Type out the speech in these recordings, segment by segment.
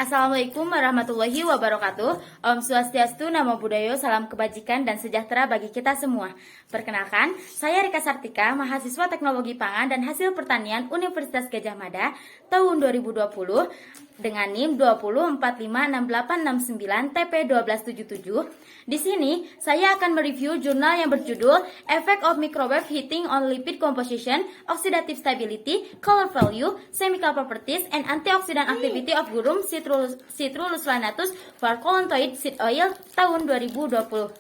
Assalamualaikum warahmatullahi wabarakatuh. Om Swastiastu, Namo Buddhaya, salam kebajikan dan sejahtera bagi kita semua. Perkenalkan, saya Rika Sartika, mahasiswa Teknologi Pangan dan Hasil Pertanian Universitas Gadjah Mada tahun 2020 dengan NIM 20456869 TP1277. Di sini, saya akan mereview jurnal yang berjudul Effect of Microwave Heating on Lipid Composition, Oxidative Stability, Color Value, Chemical Properties, and Antioxidant Activity of Gurum Citrulus lanatus for Colloidal Seed Oil tahun 2020.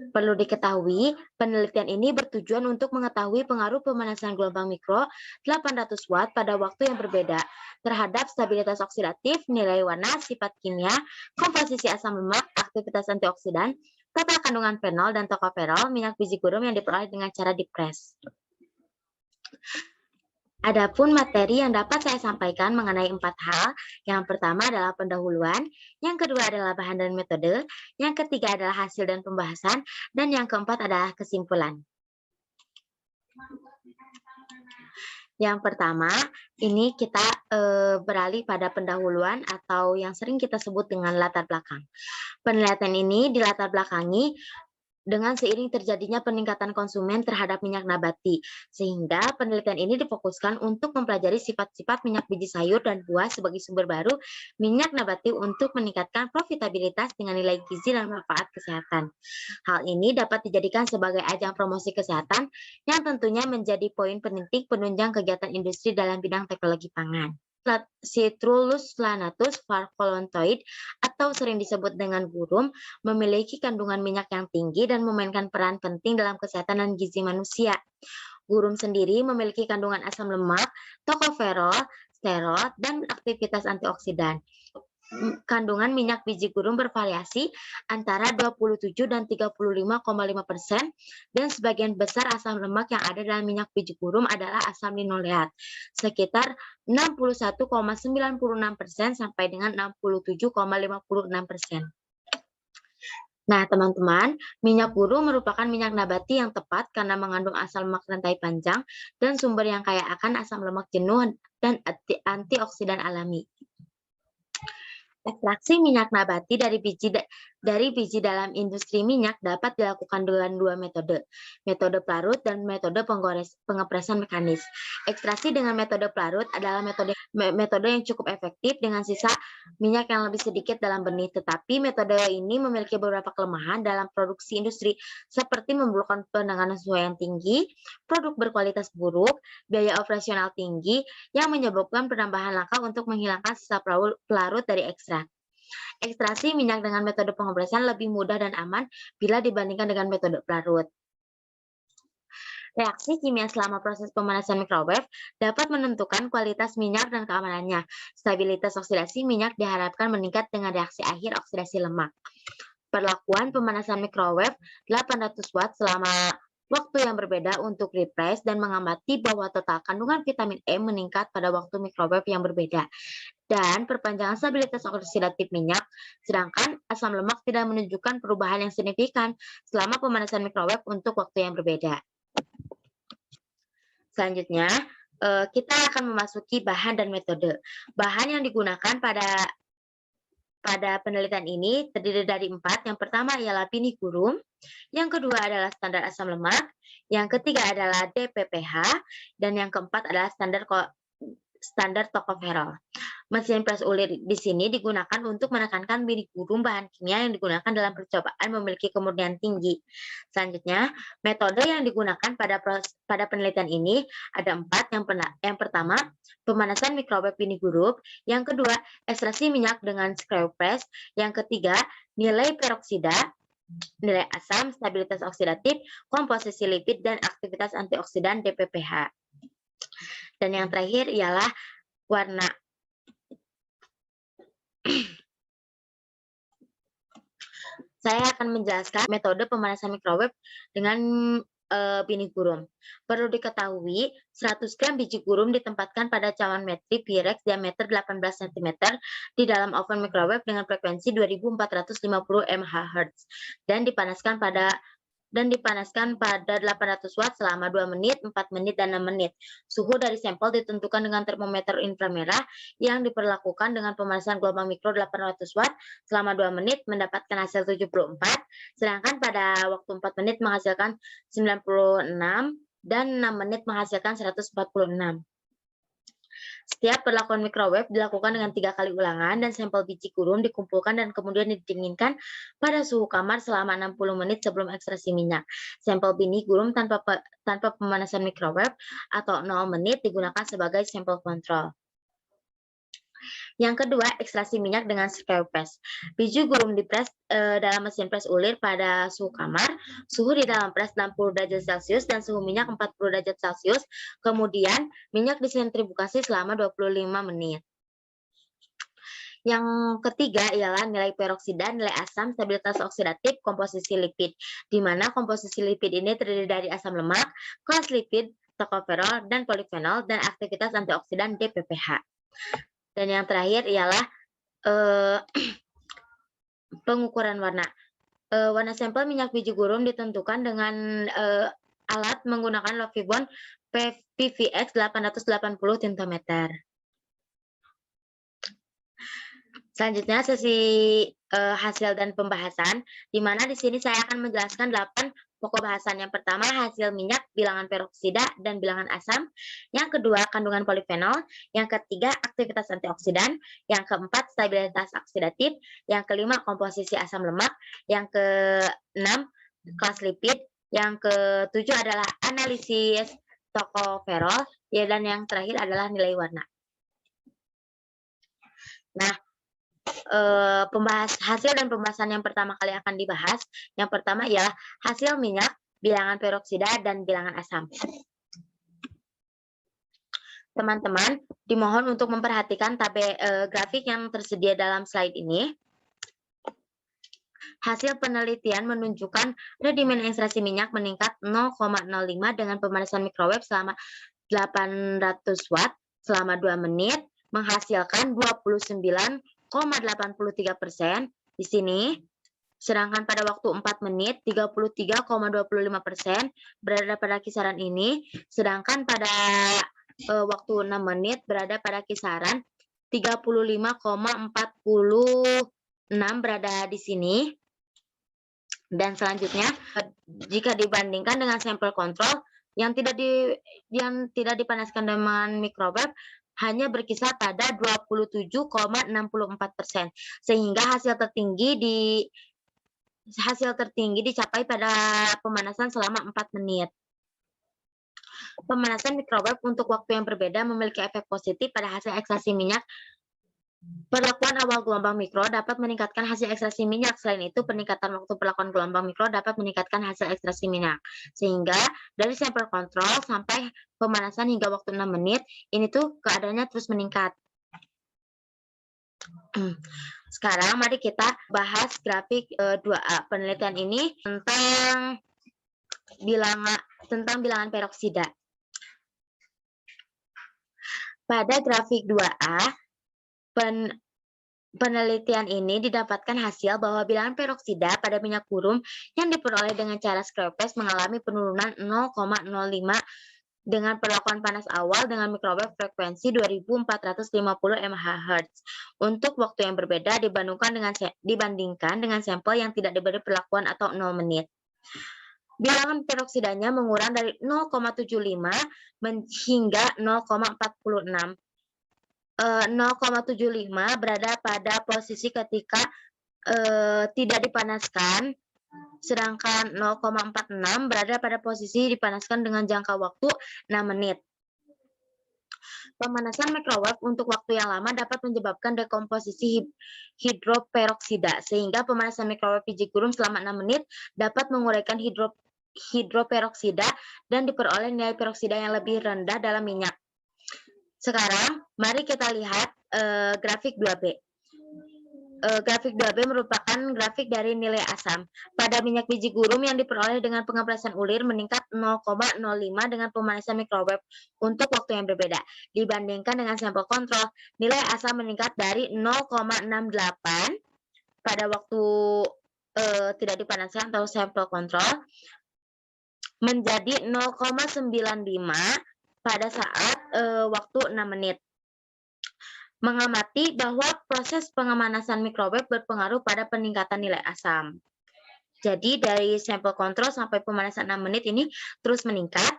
Perlu diketahui, penelitian ini bertujuan untuk mengetahui pengaruh pemanasan gelombang mikro 800 watt pada waktu yang berbeda terhadap stabilitas oksidatif, nilai warna, sifat kimia, komposisi asam lemak, aktivitas antioksidan, total kandungan fenol dan tokoferol, minyak biji gurum yang diperoleh dengan cara dipres. Adapun materi yang dapat saya sampaikan mengenai 4 hal. Yang pertama adalah pendahuluan, yang kedua adalah bahan dan metode, yang ketiga adalah hasil dan pembahasan, dan yang keempat adalah kesimpulan. Yang pertama, ini kita beralih pada pendahuluan atau yang sering kita sebut dengan latar belakang. Penelitian ini dilatar belakangi dengan seiring terjadinya peningkatan konsumen terhadap minyak nabati, sehingga penelitian ini difokuskan untuk mempelajari sifat-sifat minyak biji sayur dan buah sebagai sumber baru minyak nabati untuk meningkatkan profitabilitas dengan nilai gizi dan manfaat kesehatan. Hal ini dapat dijadikan sebagai ajang promosi kesehatan yang tentunya menjadi poin penting penunjang kegiatan industri dalam bidang teknologi pangan. Citrulus lanatus for Colloidal atau sering disebut dengan gurum memiliki kandungan minyak yang tinggi dan memainkan peran penting dalam kesehatan dan gizi manusia. Gurum sendiri memiliki kandungan asam lemak, tokoferol, sterol, dan aktivitas antioksidan. Kandungan minyak biji gurum bervariasi antara 27 dan 35,5%, dan sebagian besar asam lemak yang ada dalam minyak biji gurum adalah asam linoleat, sekitar 61,96% sampai dengan 67,56%. Nah, teman-teman, minyak gurum merupakan minyak nabati yang tepat karena mengandung asam lemak rantai panjang dan sumber yang kaya akan asam lemak jenuh dan antioksidan alami. Ekstraksi minyak nabati dari biji dalam industri minyak dapat dilakukan dengan dua metode pelarut dan metode pengepresan mekanis. Ekstraksi dengan metode pelarut adalah metode yang cukup efektif dengan sisa minyak yang lebih sedikit dalam benih, tetapi metode ini memiliki beberapa kelemahan dalam produksi industri, seperti memerlukan penanganan suhu yang tinggi, produk berkualitas buruk, biaya operasional tinggi, yang menyebabkan penambahan langkah untuk menghilangkan sisa pelarut dari ekstrak. Ekstraksi minyak dengan metode pengepresan lebih mudah dan aman bila dibandingkan dengan metode pelarut. Reaksi kimia selama proses pemanasan microwave dapat menentukan kualitas minyak dan keamanannya. Stabilitas oksidasi minyak diharapkan meningkat dengan reaksi akhir oksidasi lemak. Perlakuan pemanasan microwave 800 watt selama waktu yang berbeda untuk repres dan mengamati bahwa total kandungan vitamin E meningkat pada waktu microwave yang berbeda. Dan perpanjangan stabilitas oksidatif minyak, sedangkan asam lemak tidak menunjukkan perubahan yang signifikan selama pemanasan microwave untuk waktu yang berbeda. Selanjutnya, kita akan memasuki bahan dan metode. Bahan yang digunakan pada penelitian ini terdiri dari 4. Yang pertama ialah benih gurum, yang kedua adalah standar asam lemak, yang ketiga adalah DPPH, dan yang keempat adalah standar tokoferol. Mesin pres ulir di sini digunakan untuk menekankan benih gurum. Bahan kimia yang digunakan dalam percobaan memiliki kemurnian tinggi. Selanjutnya, metode yang digunakan pada penelitian ini ada 4. Yang pertama, pemanasan microwave benih gurum. Yang kedua, ekstraksi minyak dengan screw press. Yang ketiga, nilai peroksida, nilai asam, stabilitas oksidatif, komposisi lipid, dan aktivitas antioksidan DPPH. Dan yang terakhir ialah warna. Saya akan menjelaskan metode pemanasan microwave dengan benih gurum. Perlu diketahui, 100 gram biji gurum ditempatkan pada cawan metrik Pyrex diameter 18 cm di dalam oven microwave dengan frekuensi 2450 MHz dan dipanaskan pada dan dipanaskan pada 800 watt selama 2 menit, 4 menit, dan 6 menit. Suhu dari sampel ditentukan dengan termometer inframerah yang diperlakukan dengan pemanasan gelombang mikro 800 watt selama 2 menit mendapatkan hasil 74, sedangkan pada waktu 4 menit menghasilkan 96 dan 6 menit menghasilkan 146. Setiap perlakuan microwave dilakukan dengan 3 kali ulangan dan sampel biji gurum dikumpulkan dan kemudian didinginkan pada suhu kamar selama 60 menit sebelum ekstraksi minyak. Sampel biji gurum tanpa pemanasan microwave atau 0 menit digunakan sebagai sampel kontrol. Yang kedua, ekstraksi minyak dengan screw press. Biji gurum dipres dalam mesin pres ulir pada suhu kamar, suhu di dalam pres 60 derajat Celcius dan suhu minyak 40 derajat Celcius. Kemudian, minyak disentrifugasi selama 25 menit. Yang ketiga ialah nilai peroksida, nilai asam, stabilitas oksidatif, komposisi lipid, di mana komposisi lipid ini terdiri dari asam lemak, kelas lipid, tokoferol, dan polifenol, dan aktivitas antioksidan DPPH. Dan yang terakhir ialah pengukuran warna. Warna sampel minyak biji gurum ditentukan dengan alat menggunakan Lovibond PVX 880 tintometer. Selanjutnya sesi hasil dan pembahasan, di mana di sini saya akan menjelaskan 8 pokok bahasan. Yang pertama, hasil minyak, bilangan peroksida, dan bilangan asam. Yang kedua, kandungan polifenol. Yang ketiga, aktivitas antioksidan. Yang keempat, stabilitas oksidatif. Yang kelima, komposisi asam lemak. Yang keenam, kelas lipid. Yang ketujuh adalah analisis tokoferol. Ya, dan yang terakhir adalah nilai warna. Nah, hasil dan pembahasan yang pertama kali akan dibahas. Yang pertama ialah hasil minyak, bilangan peroksida, dan bilangan asam. Teman-teman, dimohon untuk memperhatikan grafik yang tersedia dalam slide ini. Hasil penelitian menunjukkan redimen ekstraksi minyak meningkat 0,05 dengan pemanasan microwave selama 800 watt selama 2 menit, menghasilkan 29,83% di sini. Sedangkan pada waktu 4 menit 33,25% berada pada kisaran ini, sedangkan pada waktu 6 menit berada pada kisaran 35,46 berada di sini. Dan selanjutnya, jika dibandingkan dengan sampel kontrol yang tidak dipanaskan dengan microwave, hanya berkisar pada 27,64%, sehingga hasil tertinggi dicapai pada pemanasan selama 4 menit. Pemanasan microwave untuk waktu yang berbeda memiliki efek positif pada hasil ekstraksi minyak. Perlakuan awal gelombang mikro dapat meningkatkan hasil ekstraksi minyak. Selain itu, peningkatan waktu perlakuan gelombang mikro dapat meningkatkan hasil ekstraksi minyak. Sehingga dari sampel kontrol sampai pemanasan hingga waktu 6 menit, ini tuh keadaannya terus meningkat. Sekarang mari kita bahas grafik 2A. Penelitian ini tentang bilangan peroksida. Pada grafik 2A, penelitian ini didapatkan hasil bahwa bilangan peroksida pada minyak gurum yang diperoleh dengan cara screw press mengalami penurunan 0,05 dengan perlakuan panas awal dengan microwave frekuensi 2450 MHz untuk waktu yang berbeda dibandingkan dengan sampel yang tidak diberi perlakuan atau 0 menit. Bilangan peroksidanya mengurang dari 0,75 hingga 0,46. 0,75 berada pada posisi ketika tidak dipanaskan, sedangkan 0,46 berada pada posisi dipanaskan dengan jangka waktu 6 menit. Pemanasan microwave untuk waktu yang lama dapat menyebabkan dekomposisi hidroperoksida, sehingga pemanasan microwave biji gurum selama 6 menit dapat menguraikan hidroperoksida dan diperoleh nilai peroksida yang lebih rendah dalam minyak. Sekarang, mari kita lihat grafik 2B. Grafik 2B merupakan grafik dari nilai asam. Pada minyak biji gurum yang diperoleh dengan pengepresan ulir meningkat 0,05 dengan pemanasan microwave untuk waktu yang berbeda. Dibandingkan dengan sampel kontrol, nilai asam meningkat dari 0,68 pada waktu tidak dipanaskan atau sampel kontrol, menjadi 0,95 pada saat waktu 6 menit. Mengamati bahwa proses pemanasan mikrowave berpengaruh pada peningkatan nilai asam. Jadi dari sampel kontrol sampai pemanasan 6 menit ini terus meningkat.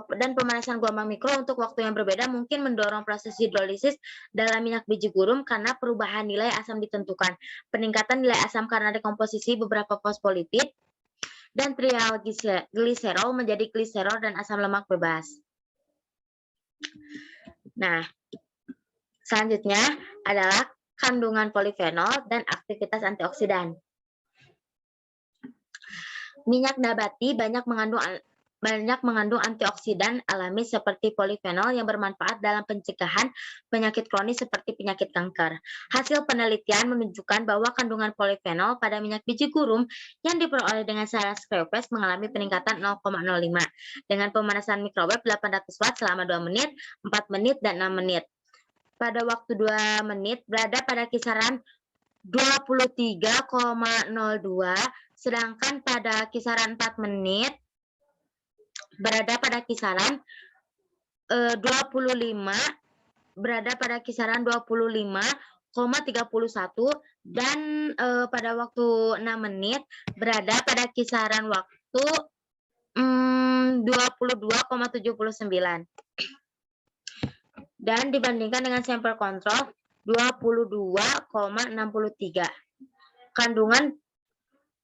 Dan pemanasan gelombang mikro untuk waktu yang berbeda mungkin mendorong proses hidrolisis dalam minyak biji gurum karena perubahan nilai asam ditentukan. Peningkatan nilai asam karena dekomposisi beberapa fosfolipid dan trialgliserol menjadi gliserol dan asam lemak bebas. Nah, selanjutnya adalah kandungan polifenol dan aktivitas antioksidan. Minyak nabati banyak mengandung antioksidan alami seperti polifenol yang bermanfaat dalam pencegahan penyakit kronis seperti penyakit kanker. Hasil penelitian menunjukkan bahwa kandungan polifenol pada minyak biji gurum yang diperoleh dengan cara screwpress mengalami peningkatan 0,05 dengan pemanasan mikrowave 800 watt selama 2 menit, 4 menit, dan 6 menit. Pada waktu 2 menit berada pada kisaran 23,02, sedangkan pada kisaran 4 menit berada pada kisaran 25,31 dan pada waktu 6 menit berada pada kisaran waktu 22,79 dan dibandingkan dengan sampel kontrol 22,63.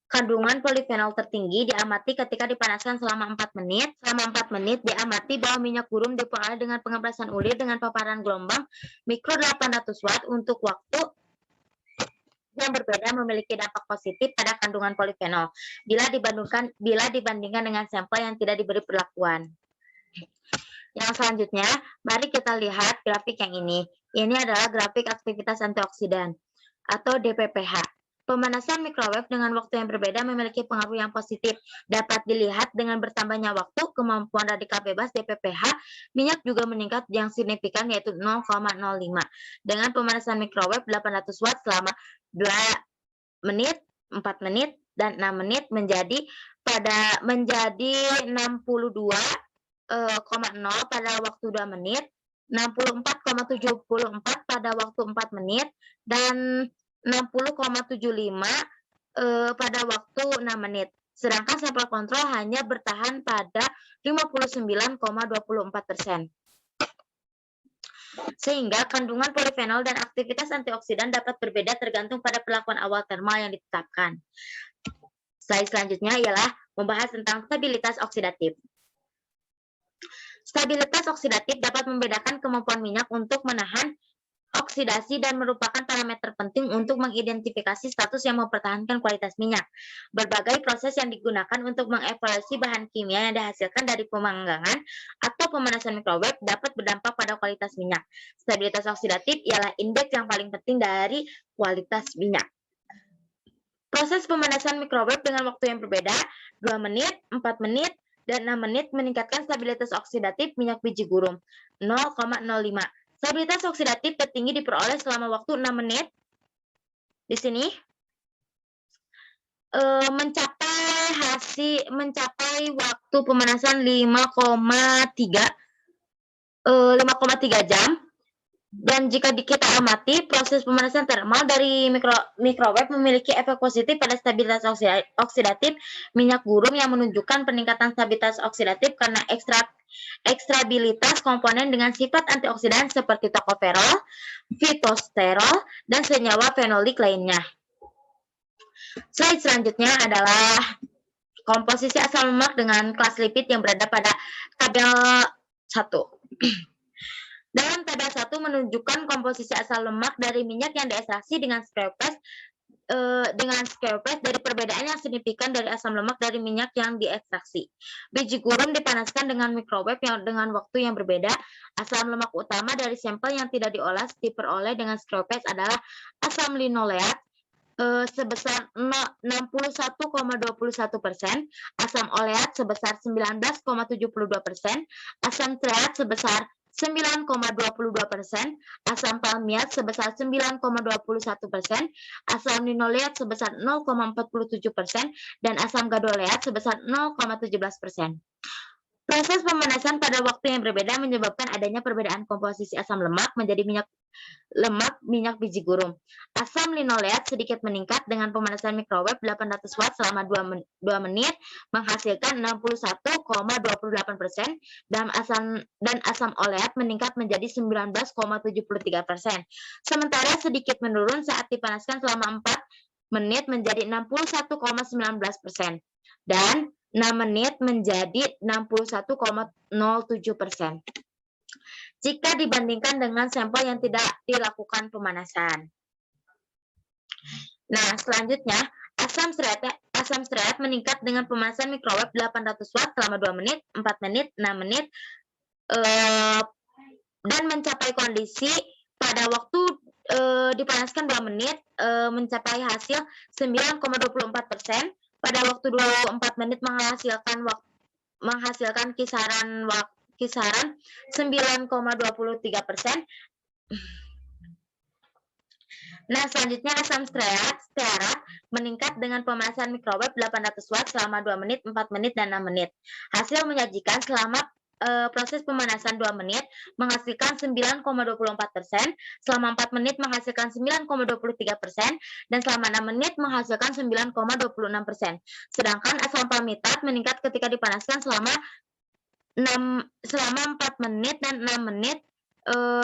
Kandungan polifenol tertinggi diamati ketika dipanaskan selama 4 menit. Selama 4 menit diamati bahwa minyak gurum diperoleh dengan pengemprasan ulir dengan paparan gelombang mikro 800 watt untuk waktu yang berbeda memiliki dampak positif pada kandungan polifenol bila dibandingkan dengan sampel yang tidak diberi perlakuan. Yang selanjutnya, mari kita lihat grafik yang ini. Ini adalah grafik aktivitas antioksidan atau DPPH. Pemanasan mikrowave dengan waktu yang berbeda memiliki pengaruh yang positif. Dapat dilihat dengan bertambahnya waktu, kemampuan radikal bebas DPPH, minyak juga meningkat yang signifikan yaitu 0,05. Dengan pemanasan mikrowave 800 watt selama 2 menit, 4 menit, dan 6 menit menjadi 62,0 pada waktu 2 menit, 64,74 pada waktu 4 menit, dan 60,75 pada waktu 6 menit. Sedangkan sampel kontrol hanya bertahan pada 59,24%. Sehingga kandungan polifenol dan aktivitas antioksidan dapat berbeda tergantung pada perlakuan awal termal yang ditetapkan. Slide selanjutnya ialah membahas tentang stabilitas oksidatif. Stabilitas oksidatif dapat membedakan kemampuan minyak untuk menahan oksidasi dan merupakan parameter penting untuk mengidentifikasi status yang mempertahankan kualitas minyak. Berbagai proses yang digunakan untuk mengevaluasi bahan kimia yang dihasilkan dari pemanggangan atau pemanasan mikrowave dapat berdampak pada kualitas minyak. Stabilitas oksidatif ialah indeks yang paling penting dari kualitas minyak. Proses pemanasan mikrowave dengan waktu yang berbeda, 2 menit, 4 menit, dan 6 menit meningkatkan stabilitas oksidatif minyak biji gurum 0,05. Stabilitas oksidatif tertinggi diperoleh selama waktu 6 menit. Di sini mencapai waktu pemanasan 5,3 jam. Dan jika kita amati, proses pemanasan termal dari mikrowave memiliki efek positif pada stabilitas oksidatif minyak gurum yang menunjukkan peningkatan stabilitas oksidatif karena ekstrabilitas komponen dengan sifat antioksidan seperti tokoferol, fitosterol, dan senyawa fenolik lainnya. Slide selanjutnya adalah komposisi asam lemak dengan kelas lipid yang berada pada tabel 1. Dalam tabel 1 menunjukkan komposisi asam lemak dari minyak yang diekstraksi dengan screwpress dari perbedaan yang signifikan dari asam lemak dari minyak yang diekstraksi. Biji gurum dipanaskan dengan mikrowave dengan waktu yang berbeda. Asam lemak utama dari sampel yang tidak diolah diperoleh dengan screwpress adalah asam linoleat sebesar 61,21%, asam oleat sebesar 19,72%, asam treat sebesar 9,22%, asam palmiat sebesar 9,21%, asam linoleat sebesar 0,47%, dan asam gadoleat sebesar 0,17%. Proses pemanasan pada waktu yang berbeda menyebabkan adanya perbedaan komposisi asam lemak menjadi minyak biji gurum. Asam linoleat sedikit meningkat dengan pemanasan mikrowave 800 watt selama 2 menit menghasilkan 61,28%, dan asam oleat meningkat menjadi 19,73%. Sementara sedikit menurun saat dipanaskan selama 4 menit menjadi 61,19%, dan 6 menit menjadi 61,07% jika dibandingkan dengan sampel yang tidak dilakukan pemanasan. Nah, selanjutnya asam stearat meningkat dengan pemanasan mikrowave 800 watt selama 2 menit, 4 menit, 6 menit, dan mencapai kondisi pada waktu dipanaskan 2 menit mencapai hasil 9,24%. Pada waktu 24 menit menghasilkan kisaran 9,23%. Nah, selanjutnya asam stearat meningkat dengan pemanasan mikrowave 800 watt selama 2 menit, 4 menit, dan 6 menit. Hasil menyajikan selama proses pemanasan 2 menit menghasilkan 9,24%, selama 4 menit menghasilkan 9,23%, dan selama 6 menit menghasilkan 9,26%. Sedangkan asam palmitat meningkat ketika dipanaskan selama 4 menit dan 6 menit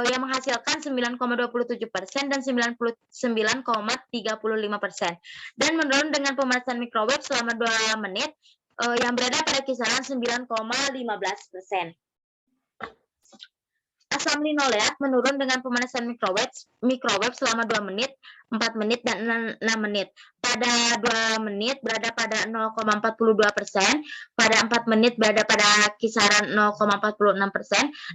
yang menghasilkan 9,27% dan 99,35%, dan menurun dengan pemanasan mikrowave selama 2 menit yang berada pada kisaran 9,15%. Asam linoleat menurun dengan pemanasan mikrowave selama 2 menit, 4 menit, dan 6 menit. Pada 2 menit berada pada 0,42%, pada 4 menit berada pada kisaran 0,46%,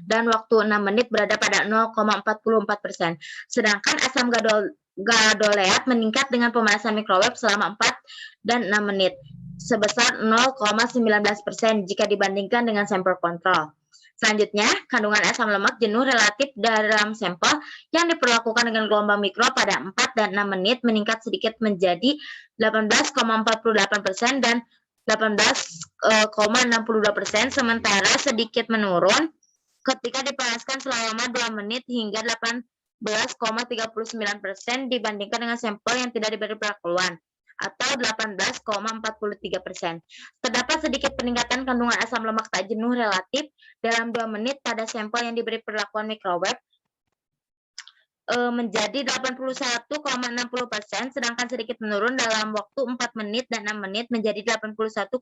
dan waktu 6 menit berada pada 0,44%. Sedangkan asam gadoleat meningkat dengan pemanasan mikrowave selama 4 dan 6 menit sebesar 0,19% jika dibandingkan dengan sampel kontrol. Selanjutnya, kandungan asam lemak jenuh relatif dalam sampel yang diperlakukan dengan gelombang mikro pada 4 dan 6 menit meningkat sedikit menjadi 18,48% dan 18,62%, sementara sedikit menurun ketika dipanaskan selama 2 menit hingga 18,39% dibandingkan dengan sampel yang tidak diberi perlakuan, atau 18,43%. Terdapat sedikit peningkatan kandungan asam lemak tak jenuh relatif dalam 2 menit pada sampel yang diberi perlakuan mikrowave menjadi 81,60%, sedangkan sedikit menurun dalam waktu 4 menit dan 6 menit menjadi 81,53%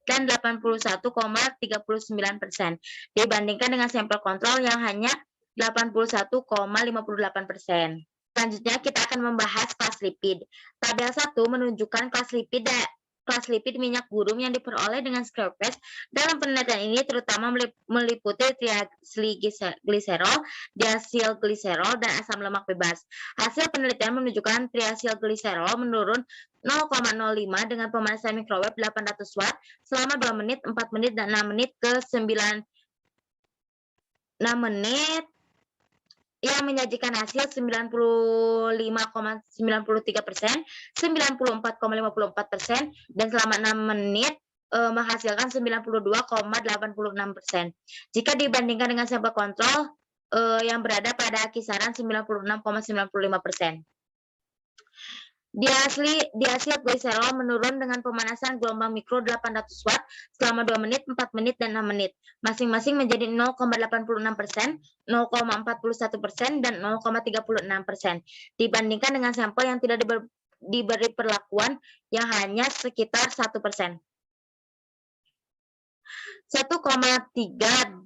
dan 81,39% dibandingkan dengan sampel kontrol yang hanya 81,58%. Selanjutnya kita akan membahas kelas lipid. Tabel 1 menunjukkan kelas lipid minyak gurum yang diperoleh dengan scrapage. Dalam penelitian ini terutama meliputi triacylglycerol, diacylglycerol, dan asam lemak bebas. Hasil penelitian menunjukkan triacylglycerol menurun 0,05 dengan pemanasan mikrowave 800 watt selama 2 menit, 4 menit, dan 6 menit ke 6 menit yang menyajikan hasil 95,93%, 94,54%, dan selama 6 menit menghasilkan 92,86%. Jika dibandingkan dengan sampel kontrol yang berada pada kisaran 96,95%. Diacylglycerol menurun dengan pemanasan gelombang mikro 800 watt selama 2 menit, 4 menit, dan 6 menit. Masing-masing menjadi 0,86%, 0,41%, dan 0,36%. Dibandingkan dengan sampel yang tidak diberi perlakuan yang hanya sekitar 1%. 1,3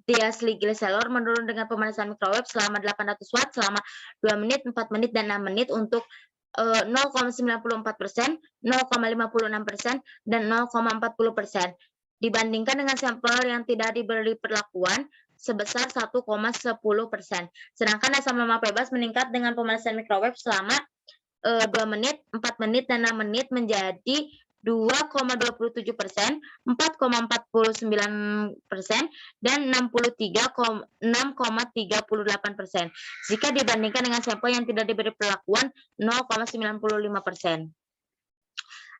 diacylglycerol menurun dengan pemanasan mikrowave selama 800 watt selama 2 menit, 4 menit, dan 6 menit untuk 0,94%, 0,56%, dan 0,40%. Dibandingkan dengan sampel yang tidak diberi perlakuan sebesar 1,10%. Sedangkan asam lemak bebas meningkat dengan pemanasan mikrowave selama 2 menit, 4 menit, dan 6 menit menjadi 2,27%, 4,49%, dan 6,38%. Jika dibandingkan dengan sampel yang tidak diberi perlakuan 0,95%.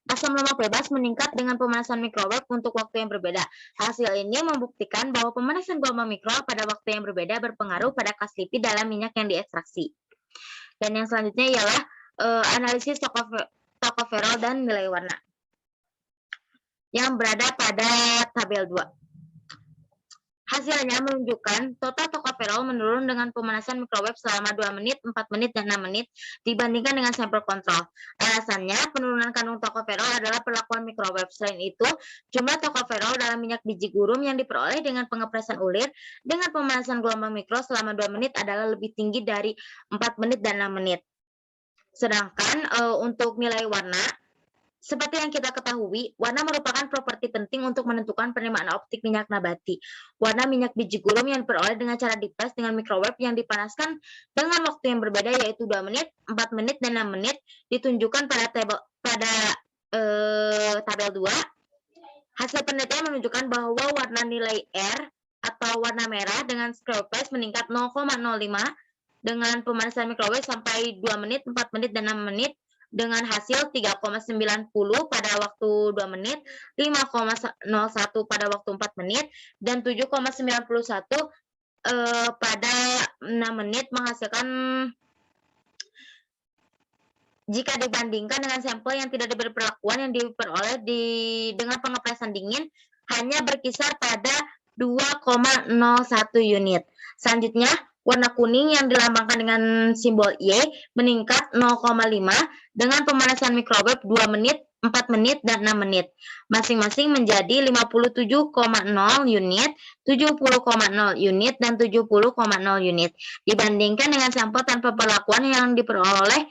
Asam lemak bebas meningkat dengan pemanasan mikrowave untuk waktu yang berbeda. Hasil ini membuktikan bahwa pemanasan gelombang mikro pada waktu yang berbeda berpengaruh pada kelas lipid dalam minyak yang diekstraksi. Dan yang selanjutnya ialah analisis tocopherol dan nilai warna yang berada pada tabel 2. Hasilnya menunjukkan total tocopherol menurun dengan pemanasan mikrowave selama 2 menit, 4 menit, dan 6 menit dibandingkan dengan sampel kontrol. Alasannya, penurunan kandung tocopherol adalah perlakuan mikrowave. Selain itu, jumlah tocopherol dalam minyak biji gurum yang diperoleh dengan pengepresan ulir dengan pemanasan gelombang mikro selama 2 menit adalah lebih tinggi dari 4 menit dan 6 menit. Sedangkan untuk nilai warna, seperti yang kita ketahui, warna merupakan properti penting untuk menentukan penerimaan optik minyak nabati. Warna minyak biji gurum yang diperoleh dengan cara dipres dengan mikrowave yang dipanaskan dengan waktu yang berbeda yaitu 2 menit, 4 menit, dan 6 menit ditunjukkan pada tabel 2. Hasil penelitian menunjukkan bahwa warna nilai R atau warna merah dengan screw press meningkat 0,05 dengan pemanasan mikrowave sampai 2 menit, 4 menit, dan 6 menit dengan hasil 3,90 pada waktu 2 menit, 5,01 pada waktu 4 menit, dan 7,91 pada 6 menit menghasilkan jika dibandingkan dengan sampel yang tidak diberi perlakuan yang diperoleh dengan pengepresan dingin hanya berkisar pada 2,01 unit. Selanjutnya, warna kuning yang dilambangkan dengan simbol Y meningkat 0,5 dengan pemanasan mikrowave 2 menit, 4 menit, dan 6 menit. Masing-masing menjadi 57,0 unit, 70,0 unit, dan 70,0 unit. Dibandingkan dengan sampel tanpa perlakuan yang diperoleh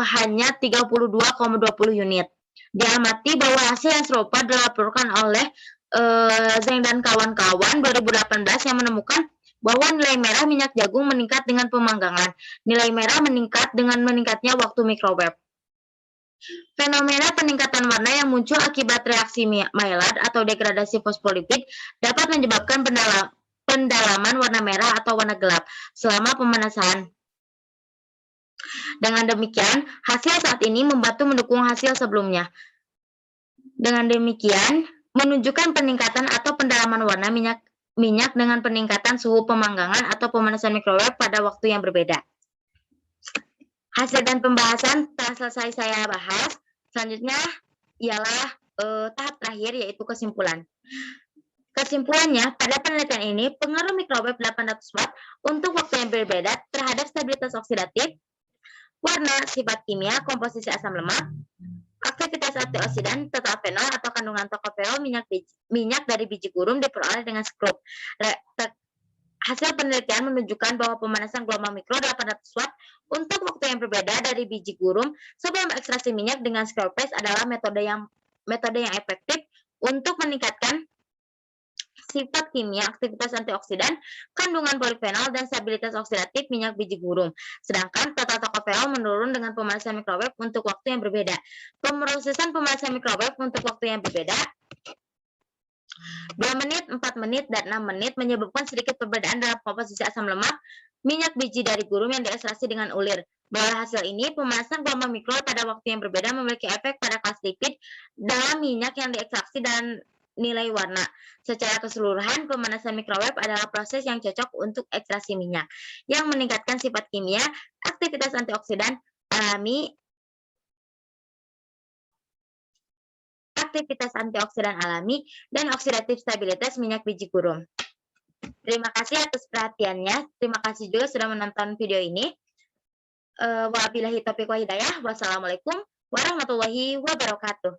hanya 32,20 unit. Diamati bahwa hasil yang serupa dilaporkan oleh Zeng dan kawan-kawan 2018 yang menemukan bahwa nilai merah minyak jagung meningkat dengan pemanggangan. Nilai merah meningkat dengan meningkatnya waktu mikrowave. Fenomena peningkatan warna yang muncul akibat reaksi Maillard atau degradasi fosfolipid dapat menyebabkan pendalaman warna merah atau warna gelap selama pemanasan. Dengan demikian, hasil saat ini membantu mendukung hasil sebelumnya. Dengan demikian, menunjukkan peningkatan atau pendalaman warna minyak dengan peningkatan suhu pemanggangan atau pemanasan mikrowave pada waktu yang berbeda. Hasil dan pembahasan telah selesai saya bahas. Selanjutnya ialah tahap terakhir yaitu kesimpulan. Kesimpulannya, pada penelitian ini, pengaruh mikrowave 800 watt untuk waktu yang berbeda terhadap stabilitas oksidatif, warna, sifat kimia, komposisi asam lemak, aktivitas antioksidan, total fenol atau kandungan tocopherol minyak dari biji gurum diperoleh dengan skrup. Hasil penelitian menunjukkan bahwa pemanasan gelombang mikro 800 watt untuk waktu yang berbeda dari biji gurum sebelum ekstraksi minyak dengan screw press adalah metode yang efektif untuk meningkatkan sifat kimia, aktivitas antioksidan, kandungan polifenol, dan stabilitas oksidatif minyak biji gurum. Sedangkan total tocopherol menurun dengan pemanasan mikrowave untuk waktu yang berbeda. Pemrosesan pemanasan mikrowave untuk waktu yang berbeda 2 menit, 4 menit, dan 6 menit menyebabkan sedikit perbedaan dalam komposisi asam lemak minyak biji dari gurum yang diekstraksi dengan ulir. Melalui hasil ini, pemanasan gelombang mikro pada waktu yang berbeda memiliki efek pada kelas lipid dalam minyak yang diekstraksi dan nilai warna. Secara keseluruhan, pemanasan mikrowave adalah proses yang cocok untuk ekstraksi minyak, yang meningkatkan sifat kimia, aktivitas antioksidan alami, dan oksidatif stabilitas minyak biji gurum. Terima kasih atas perhatiannya. Terima kasih juga sudah menonton video ini. Wabillahi taufiq wa hidayah. Wassalamualaikum warahmatullahi wabarakatuh.